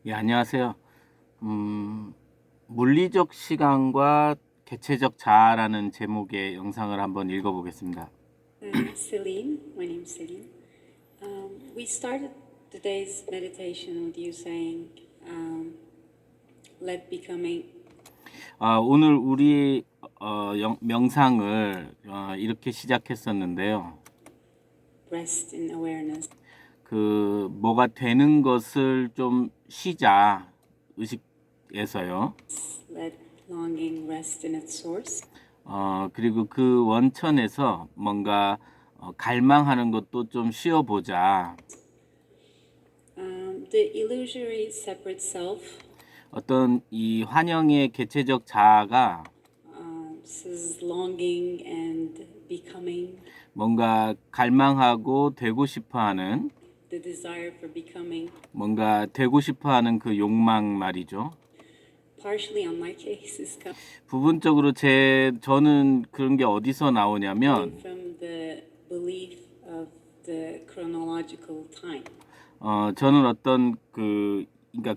예, 안녕하세요. 물리적 시간과 개체적 자아라는 제목의 영상을 한번 읽어보겠습니다. Celine, my name is Celine. We started today's meditation with you saying, let becoming. 오늘 우리 명상을 이렇게 시작했었는데요. Rest in awareness. 그 뭐가 되는 것을 좀 쉬자, 의식에서요. Let longing rest in its source. 그리고 그 원천에서 뭔가 갈망하는 것도 좀 쉬어보자. The illusory separate self 어떤 이 환영의 개체적 자아가 says longing and becoming, 뭔가 갈망하고 되고 싶어하는, the desire for becoming. 뭔가 되고 싶어하는 그 욕망 말이죠. Partially on my case is coming 부분적으로 저는 그런 게 어디서 나오냐면 from the belief of the chronological time. 저는 어떤 그러니까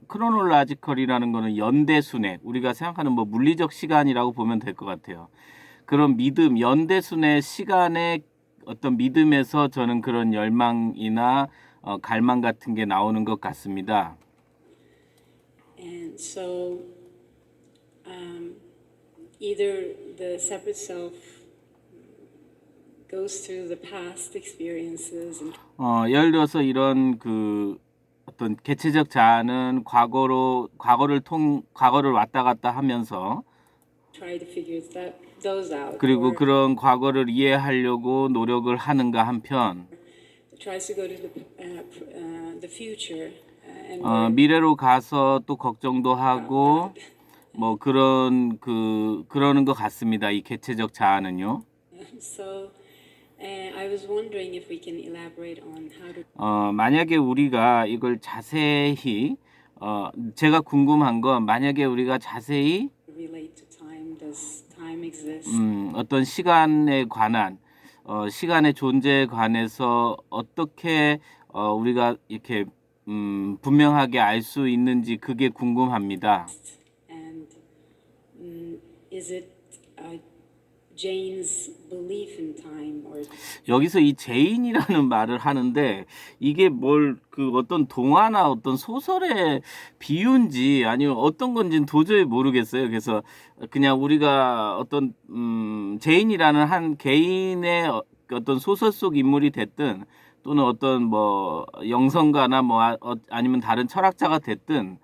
크로놀라지컬이라는 거는 연대순회, 우리가 생각하는 뭐 물리적 시간이라고 보면 될 것 같아요. 그런 믿음, 연대순회 시간의 어떤 믿음에서 저는 그런 열망이나 갈망 같은 게 나오는 것 같습니다. And so either the separate self goes through the past experiences and 예를 들어서 이런 그 어떤 개체적 자아는 과거를 왔다 갔다 하면서 try to figure those out, 그리고 or 그런 과거를 이해하려고 노력을 하는가 한편 tries to go to the future and where 미래로 가서 또 걱정도 하고 뭐 그러는 것 같습니다. 이 개체적 자아는요. so I was wondering if we can elaborate on how to 만약에 우리가 이걸 자세히 제가 궁금한 건 만약에 우리가 자세히 relate to time. Does time exist? 어떤 시간에 관한 시간의 존재에 관해서 어떻게 우리가 이렇게 분명하게 알 수 있는지 그게 궁금합니다. And is it Jane's belief in time, or 여기서 이 제인이라는 말을 하는데 이게 그 어떤 동화나 어떤 소설의 비유인지 아니면 어떤 건지는 도저히 모르겠어요. 그래서 그냥 우리가 어떤 제인이라는 한 개인의 어떤 소설 속 인물이 됐든 또는 어떤 뭐 영성가나 뭐 아니면 다른 철학자가 됐든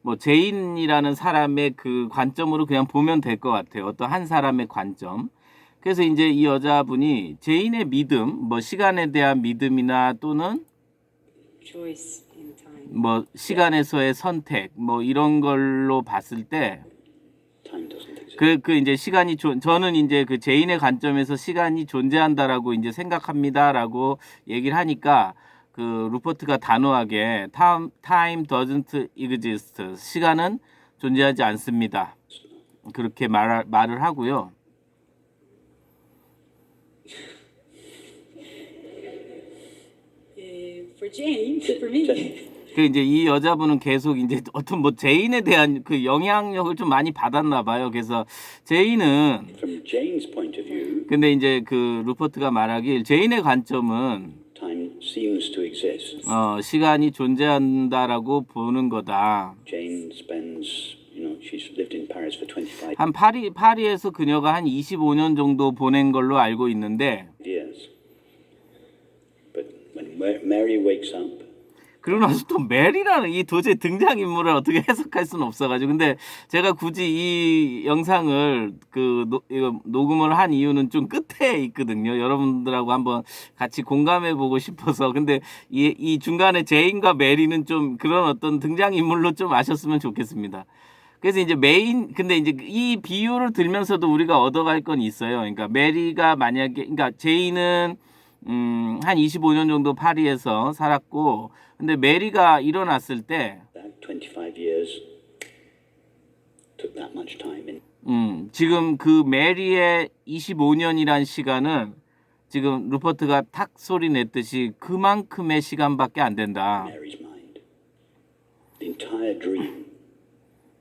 뭐 제인이라는 사람의 그 관점으로 그냥 보면 될 것 같아요. 어떤 한 사람의 관점. 그래서 이제 이 여자분이 제인의 믿음, 뭐 시간에 대한 믿음이나 또는 choice in time? 뭐 시간에서의 선택, 뭐 이런 걸로 봤을 때 Time doesn't exist. 그 이제 저는 이제 그 제인의 관점에서 시간이 존재한다라고 이제 생각합니다라고 얘기를 하니까 그 루퍼트가 단호하게 time doesn't exist. 시간은 존재하지 않습니다. 그렇게 말을 하고요. For Jane, for me. 그 이제 이 여자분은 계속 이제 어떤 뭐 제인에 대한 그 영향력을 좀 많이 받았나 봐요. 그래서 제인은 From Jane's point of view, 근데 이제 그 루퍼트가 말하길 제인의 관점은 time seems to exist. 시간이 존재한다라고 보는 거다. Jane spends, she's lived in Paris for 25 한 파리에서 그녀가 한 25년 정도 보낸 걸로 알고 있는데 years. But when Mary wakes up, 그러고 나서 또 메리라는 이 도저히 등장인물을 어떻게 해석할 수는 없어가지고 근데 제가 굳이 이 영상을 이거 녹음을 한 이유는 좀 끝에 있거든요. 여러분들하고 한번 같이 공감해보고 싶어서 근데 이 중간에 제인과 메리는 좀 그런 어떤 등장인물로 좀 아셨으면 좋겠습니다. 그래서 이제 근데 이제 이 비유를 들면서도 우리가 얻어갈 건 있어요. 그러니까 메리가 그러니까 제인은 한 25년 정도 파리에서 살았고, 근데 메리가 일어났을 때, that 25 years took that much time in. 지금 그 메리의 25년이란 시간은 지금 루퍼트가 탁 소리 냈듯이 그만큼의 시간밖에 안 된다. Mary's mind. The entire dream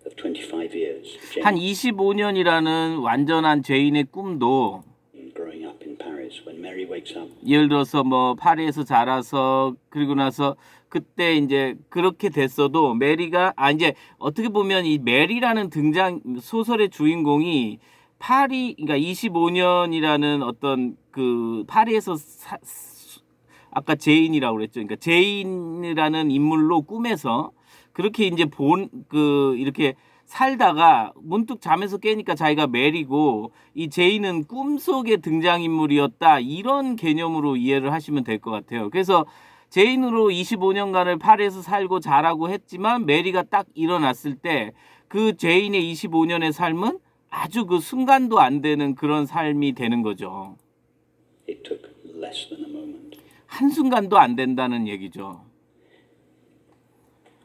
of 25 years. 한 Jane 25년이라는 완전한 죄인의 꿈도 growing up in Paris, when Mary wakes up, 예를 들어서 뭐 파리에서 자라서 그리고 나서 그때 이제 그렇게 됐어도 메리가 이제 어떻게 보면 이 메리라는 등장 소설의 주인공이 파리 그러니까 25년이라는 어떤 그 파리에서 아까 제인이라고 그랬죠. 그러니까 제인이라는 인물로 꿈에서 그렇게 이제 이렇게 살다가 문득 잠에서 깨니까 자기가 메리고 이 제인은 꿈속의 등장인물이었다. 이런 개념으로 이해를 하시면 될 것 같아요. 그래서 제인으로 25년간을 파리에서 살고 자라고 했지만 메리가 딱 일어났을 때 그 제인의 25년의 삶은 아주 그 순간도 안 되는 그런 삶이 되는 거죠. it took less than a moment. 한순간도 안 된다는 얘기죠.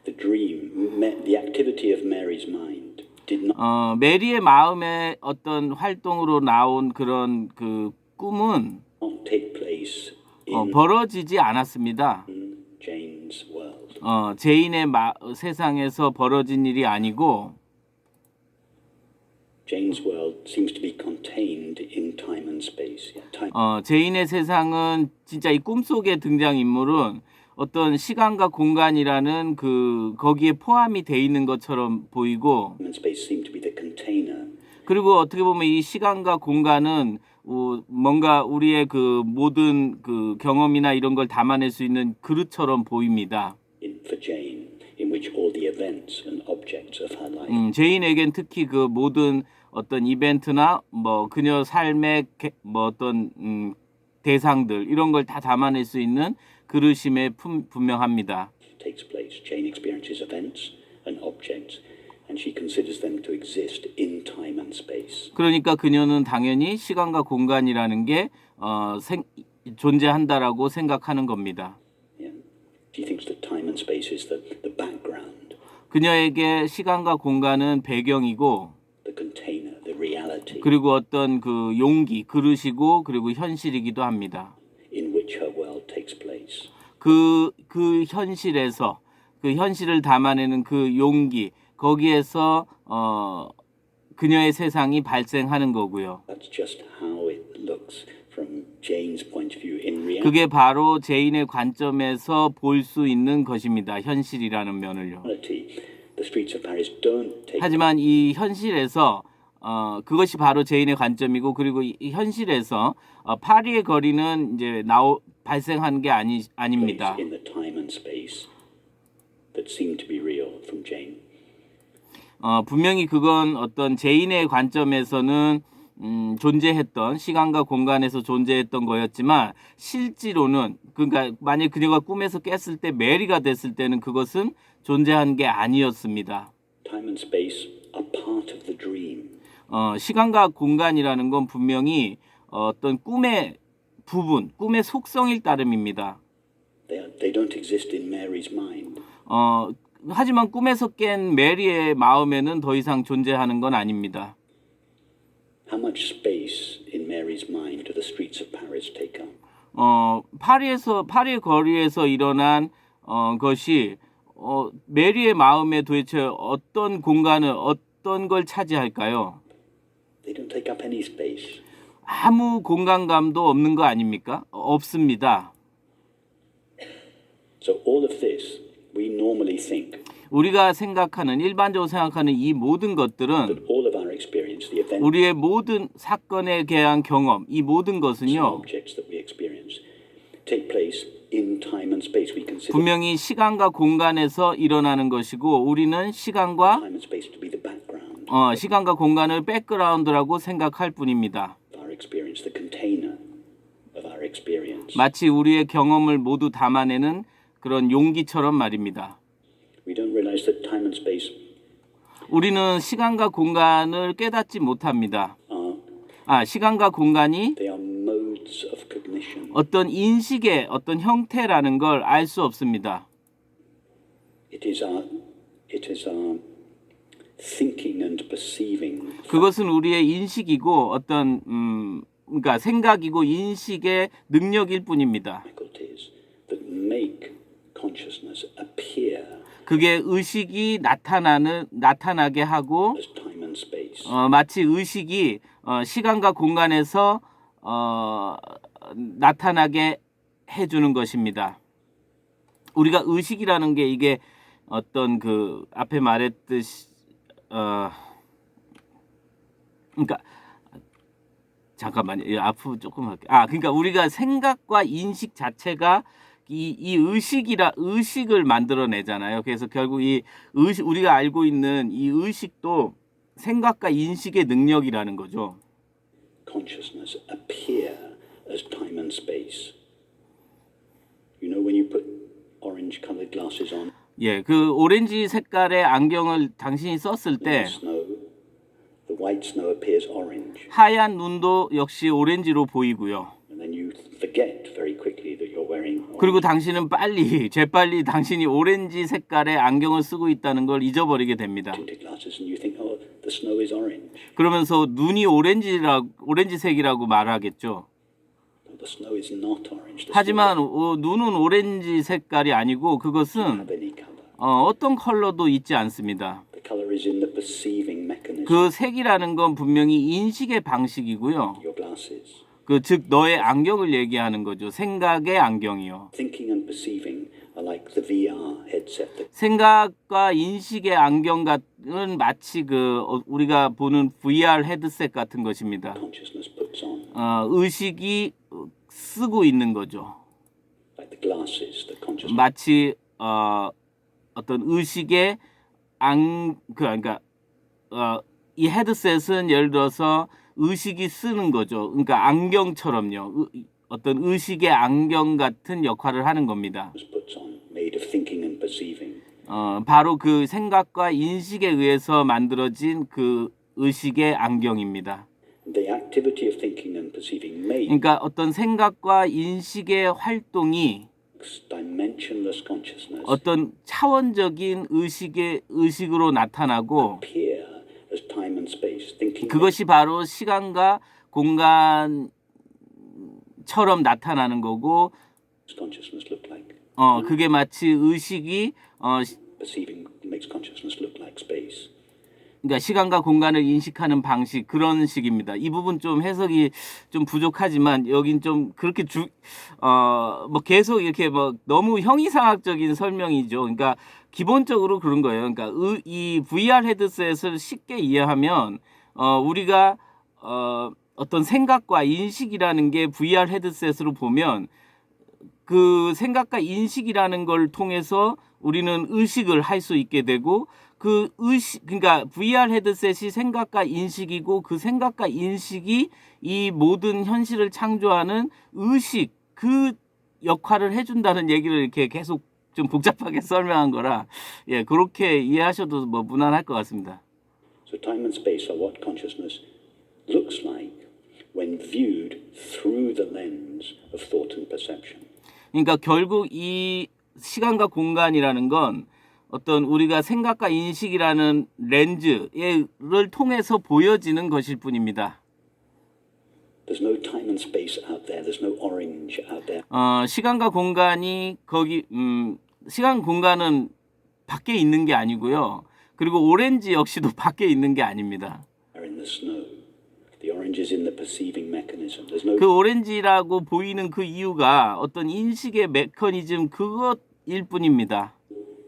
The dream, the activity of Mary's mind did not 메리의 마음의 어떤 활동으로 나온 그런 그 꿈은 take place in 벌어지지 않았습니다. Jane's world. 제인의 세상에서 벌어진 일이 아니고 Jane's world seems to be contained in time and space. Yeah, time 제인의 세상은 진짜 이 꿈속의 등장인물은 어떤 시간과 공간이라는 그 거기에 포함이 돼 있는 것처럼 보이고 and space seem to be the container 그리고 어떻게 보면 이 시간과 공간은 뭔가 우리의 그 모든 그 경험이나 이런 걸 담아낼 수 있는 그릇처럼 보입니다. for Jane, in which all the events and objects of her life 제인에겐 특히 그 모든 어떤 이벤트나 뭐 그녀 삶의 뭐 어떤 대상들 이런 걸 다 담아낼 수 있는 그릇임에 분명합니다. takes place. Jane experiences events and objects, and she considers them to exist in time and space. 그러니까 그녀는 당연히 시간과 공간이라는 게 존재한다라고 생각하는 겁니다. Yeah. She thinks that time and space is the background, 그녀에게 시간과 공간은 배경이고 the container, the reality 그리고 어떤 그 용기, 그릇이고 그리고 현실이기도 합니다. in which her world takes place. 그 현실에서 그 현실을 담아내는 그 용기 거기에서 그녀의 세상이 발생하는 거고요. That's just how it looks from Jane's point of view. In reality, 그게 바로 제인의 관점에서 볼 수 있는 것입니다. 현실이라는 면을요. the streets of Paris don't take 하지만 이 현실에서 그것이 바로 제인의 관점이고 그리고 이 현실에서 파리의 거리는 이제 발생한 게 아닙니다. place in the time and space that seem to be real from Jane. 분명히 그건 어떤 제인의 관점에서는 존재했던 시간과 공간에서 존재했던 거였지만 실제로는 그러니까 만약 그녀가 꿈에서 깼을 때 메리가 됐을 때는 그것은 존재한 게 아니었습니다. Time and space are part of the dream. 시간과 공간이라는 건 분명히 어떤 꿈의 부분, 꿈의 속성일 따름입니다. They don't exist in Mary's mind. 하지만 꿈에서 깬 메리의 마음에는 더 이상 존재하는 건 아닙니다. How much space in Mary's mind do the streets of Paris take up? 파리의 거리에서 일어난 것이 메리의 마음에 도대체 어떤 공간을 어떤 걸 차지할까요? They don't take up any space. 아무 공간감도 없는 거 아닙니까? 없습니다. So all of this, we normally think 우리가 생각하는 일반적으로 생각하는 이 모든 것들은 that all of our experience, the events 우리의 모든 사건에 대한 경험, 이 모든 and 것은요. objects that we experience take place in time and space. We consider 분명히 시간과 공간에서 일어나는 것이고 우리는 시간과 time and space to be the background 시간과 공간을 백그라운드라고 생각할 뿐입니다. of our experience, the container of our experience. 마치 우리의 경험을 모두 담아내는 그런 용기처럼 말입니다. We don't realize that time and space 우리는 시간과 공간을 깨닫지 못합니다. 시간과 공간이 they are modes of cognition. 어떤 인식의 어떤 형태라는 걸 알 수 없습니다. It is our thinking and perceiving 그것은 우리의 인식이고 어떤 그러니까 생각이고 인식의 능력일 뿐입니다. faculties that make consciousness appear 그게 의식이 나타나게 하고 as time and space. 마치 의식이 시간과 공간에서 나타나게 해주는 것입니다. 우리가 의식이라는 게 이게 어떤 그 앞에 말했듯이 그러니까 잠깐만요. 앞으로 조금 할게요. 그러니까 우리가 생각과 인식 자체가 이 의식을 만들어내잖아요. 그래서 결국 이 의식, 우리가 알고 있는 이 의식도 생각과 인식의 능력이라는 거죠. Consciousness appear as time and space. You know when you put orange-colored glasses on 예, 그 오렌지 색깔의 안경을 당신이 썼을 in 때 snow, the white snow appears orange, 하얀 눈도 역시 오렌지로 보이고요. and then you forget very quickly that you're wearing orange. 그리고 당신은 재빨리 당신이 오렌지 색깔의 안경을 쓰고 있다는 걸 잊어버리게 됩니다. tinted glasses, and you think, oh, the snow is orange. 그러면서 눈이 오렌지색이라고 말하겠죠. The snow is not orange. The 하지만 snow 눈은 오렌지 색깔이 아니고 doesn't 그것은 have any color. 어떤 컬러도 있지 않습니다. The color is in the perceiving mechanism. 그 색이라는 건 분명히 인식의 방식이고요. Your glasses. 즉 너의 안경을 얘기하는 거죠. 생각의 안경이요. Thinking and perceiving are like the VR headset that 생각과 인식의 안경은 마치 우리가 보는 VR 헤드셋 같은 것입니다. consciousness puts on. 의식이 쓰고 있는 거죠. Like the glasses that consciousness 마치 어떤 의식의 그러니까 이 헤드셋은 예를 들어서 의식이 쓰는 거죠. 그러니까 안경처럼요. 어떤 의식의 안경 같은 역할을 하는 겁니다. puts on, made of thinking and perceiving. 바로 그 생각과 인식에 의해서 만들어진 그 의식의 안경입니다. The activity of thinking and perceiving makes 그러니까 어떤 생각과 인식의 활동이 dimensionless consciousness 어떤 차원적인 의식으로 나타나고 appear as time and space. Thinking 그것이 바로 시간과 공간처럼 나타나는 거고 makes consciousness look like 그게 마치 의식이 perceiving makes consciousness look like space. 그러니까 시간과 공간을 인식하는 방식 그런 식입니다. 이 부분 좀 해석이 좀 부족하지만 여긴 좀 그렇게 뭐 계속 이렇게 뭐 너무 형이상학적인 설명이죠. 그러니까 기본적으로 그런 거예요. 그러니까 이 VR 헤드셋을 쉽게 이해하면 우리가 어떤 생각과 인식이라는 게 VR 헤드셋으로 보면 그 생각과 인식이라는 걸 통해서 우리는 의식을 할 수 있게 되고 그 그러니까 VR 헤드셋이 생각과 인식이고 그 생각과 인식이 이 모든 현실을 창조하는 의식 그 역할을 해준다는 얘기를 이렇게 계속 좀 복잡하게 설명한 거라 예 그렇게 이해하셔도 뭐 무난할 것 같습니다. So time and space are what consciousness looks like when viewed through the lens of thought and perception. 그러니까 결국 이 시간과 공간이라는 건 어떤 우리가 생각과 인식이라는 렌즈를 통해서 보여지는 것일 뿐입니다. There's no time and space out there. There's no orange out there. 시간과 공간이 시간 공간은 밖에 있는 게 아니고요. 그리고 오렌지 역시도 밖에 있는 게 아닙니다. They're in the snow. The orange is in the perceiving mechanism. There's no 그 오렌지라고 보이는 그 이유가 어떤 인식의 메커니즘 그것일 뿐입니다.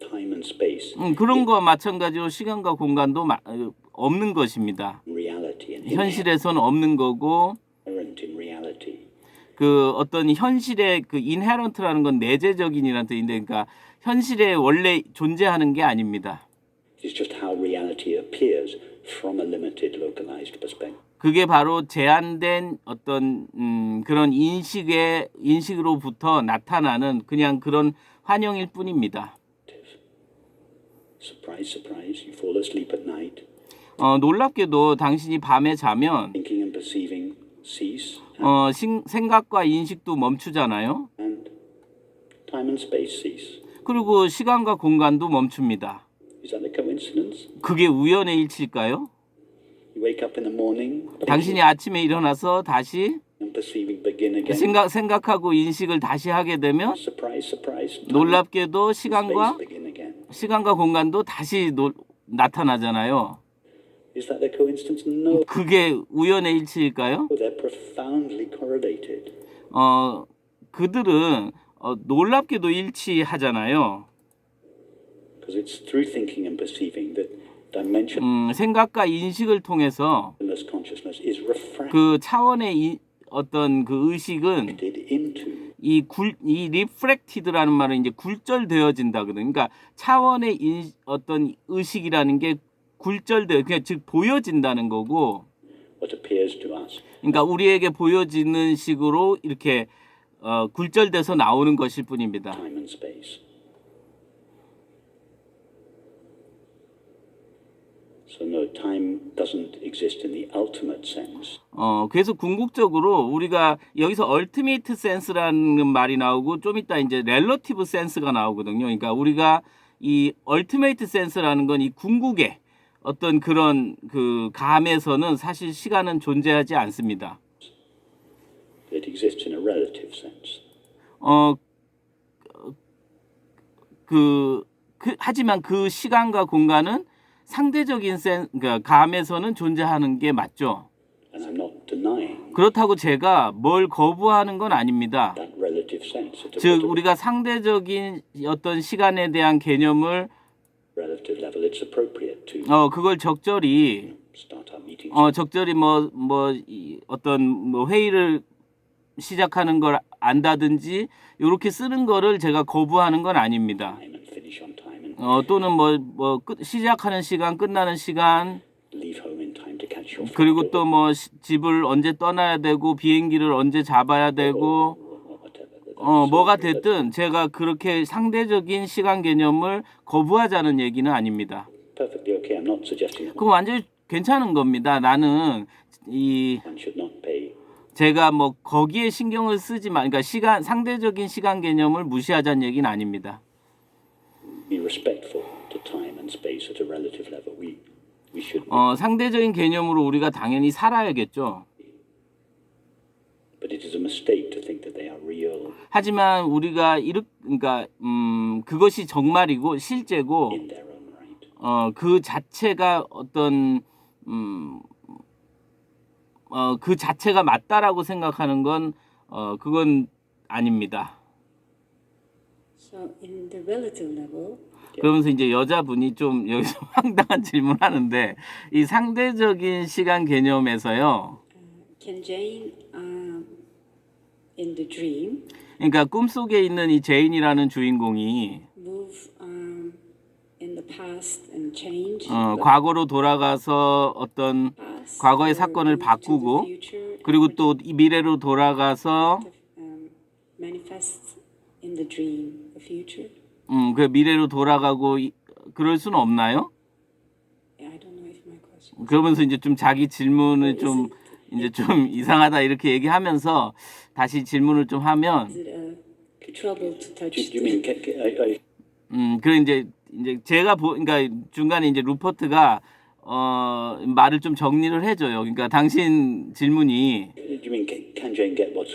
time and space. 그런 거와 마찬가지로 시간과 공간도 없는 것입니다. Reality and 현실에서는 없는 거고 inherent in reality. 그 어떤 현실의 그 inherent라는 건 내재적인이라는 뜻인데 그러니까 현실에 원래 존재하는 게 아닙니다. It's just how reality appears from a limited localized perspective. 그게 바로 제한된 어떤 그런 인식으로부터 나타나는 그냥 그런 환영일 뿐입니다. Surprise, surprise, you fall asleep at night. 놀랍게도 당신이 밤에 자면 Thinking and perceiving cease 생각과 인식도 멈추잖아요. and time and space cease. 그리고 시간과 공간도 멈춥니다. Is that a coincidence? 그게 우연의 일치일까요? You wake up in the morning, 당신이 아침에 일어나서 다시 and perceiving begin again. 생각하고 인식을 다시 하게 되면 Surprise, surprise. Time 놀랍게도 and 시간과 space begin again. 시간과 공간도 다시 나타나잖아요. Is that a coincidence? No, 그게 우연의 일치일까요? they're profoundly correlated. 그들은 놀랍게도 일치하잖아요. Because it's through thinking and perceiving that dimensionless 생각과 인식을 통해서 consciousness is refracted 그 차원의 어떤 그 의식은 into 이 리프렉티드라는 말은 이제 굴절되어진다거든요. 그러니까 차원의 어떤 의식이라는 게 그냥 즉 보여진다는 거고, what appears to us. 그러니까 우리에게 보여지는 식으로 이렇게 굴절돼서 나오는 것일 뿐입니다. Time and space. So no, time doesn't exist in the ultimate sense. 그래서 궁극적으로 우리가 여기서 얼티메이트 센스라는 말이 나오고 좀 이따 이제 렐러티브 센스가 나오거든요. 그러니까 우리가 이 얼티메이트 센스라는 건 이 궁극의 어떤 그런 그 감에서는 사실 시간은 존재하지 않습니다. It exists in a relative sense. 하지만 그 시간과 공간은 상대적인 그러니까 감에서는 존재하는 게 맞죠. And I'm not denying 그렇다고 제가 뭘 거부하는 건 아닙니다. that relative sense. At a 즉 우리가 상대적인 어떤 시간에 대한 개념을 relative level, it's appropriate to 그걸 적절히 start our meetings. 적절히 어떤 회의를 시작하는 걸 안다든지 이렇게 쓰는 거를 제가 거부하는 건 아닙니다. Time and finish on time and 또는 시작하는 시간, 끝나는 시간, leave home in time to catch your flight. 그리고 또 집을 언제 떠나야 되고 비행기를 언제 잡아야 되고 or whatever. 뭐가 됐든 제가 그렇게 상대적인 시간 개념을 거부하자는 얘기는 아닙니다. Perfectly okay. I'm not suggesting that 그럼 완전히 괜찮은 겁니다. 나는 one should not pay. 제가 거기에 신경을 쓰지 마. 그러니까 상대적인 시간 개념을 무시하자는 얘기는 아닙니다. Be respectful to time and space at a relative level. We should. 상대적인 개념으로 우리가 당연히 살아야겠죠. But it is a mistake to think that they are real 하지만 우리가 그러니까 그것이 정말이고 실제고 in their own right. 그 자체가 어떤 그 자체가 맞다라고 생각하는 건 그건 아닙니다. So in the relative level, 그러면서 이제 여자분이 좀 여기서 황당한 질문하는데 이 상대적인 시간 개념에서요. can Jane, in the dream, 그러니까 꿈속에 있는 이 제인이라는 주인공이 move in the past and change 과거로 돌아가서 어떤 past, 과거의 or 사건을 move to the 바꾸고 future, 그리고 또 이 미래로 돌아가서 manifest in the dream the future? 그 미래로 돌아가고 그럴 수는 없나요? I don't know if my question. 그러면서 이제 좀 자기 질문을 좀 이제 좀 이상하다 이렇게 얘기하면서 다시 질문을 좀 하면 Is it trouble to touch? Do you mean? 그래 이제 제가 그러니까 중간에 이제 루퍼트가 말을 좀 정리를 해줘요. 그러니까 당신 질문이 Do you mean can Jane get what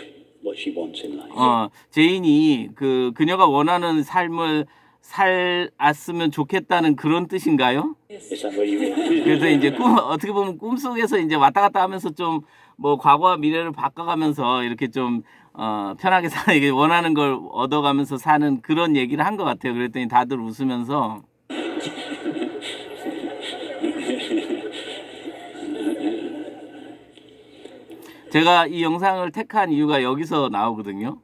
she wants in life? 제인이 그녀가 원하는 삶을 살았으면 좋겠다는 그런 뜻인가요? Is that what you mean? 그래서 이제 어떻게 보면 꿈속에서 이제 왔다 갔다 하면서 좀 과거와 미래를 바꿔가면서 이렇게 좀 편하게 이게 원하는 걸 얻어가면서 사는 그런 얘기를 한 것 같아요. 그랬더니 다들 웃으면서 제가 이 영상을 택한 이유가 여기서 나오거든요.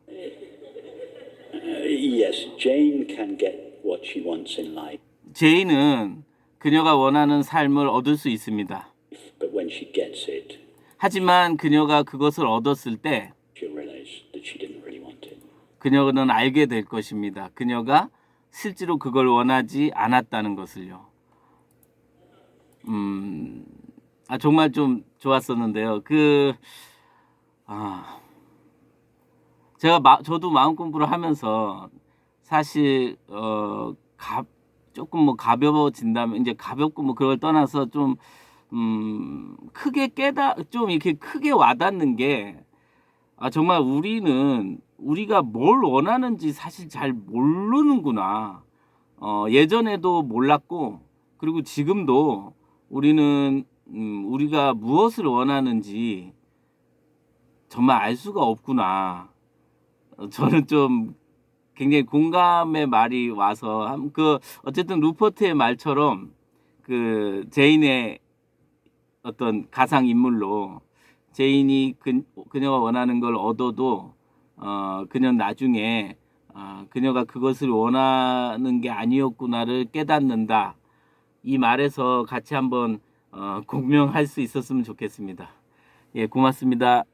Yes, Jane can get what she wants in life, 제인은 그녀가 원하는 삶을 얻을 수 있습니다. but when she gets it, 하지만 그녀가 그것을 얻었을 때 she'll realize that she didn't really want it. 그녀는 알게 될 것입니다. 그녀가 실제로 그걸 원하지 않았다는 것을요. 정말 좀 좋았었는데요. 저도 마음 공부를 하면서 사실 조금 가벼워진다면 이제 가볍고 그걸 떠나서 좀 크게 좀 이렇게 크게 와닿는 게 정말 우리가 뭘 원하는지 사실 잘 모르는구나. 예전에도 몰랐고 그리고 지금도 우리는 우리가 무엇을 원하는지 정말 알 수가 없구나. 저는 좀 굉장히 공감의 말이 와서 어쨌든 루퍼트의 말처럼 그 제인의 어떤 가상 인물로 제인이 그녀가 원하는 걸 얻어도 그녀는 나중에 그녀가 그것을 원하는 게 아니었구나를 깨닫는다. 이 말에서 같이 한번 공명할 수 있었으면 좋겠습니다. 예, 고맙습니다.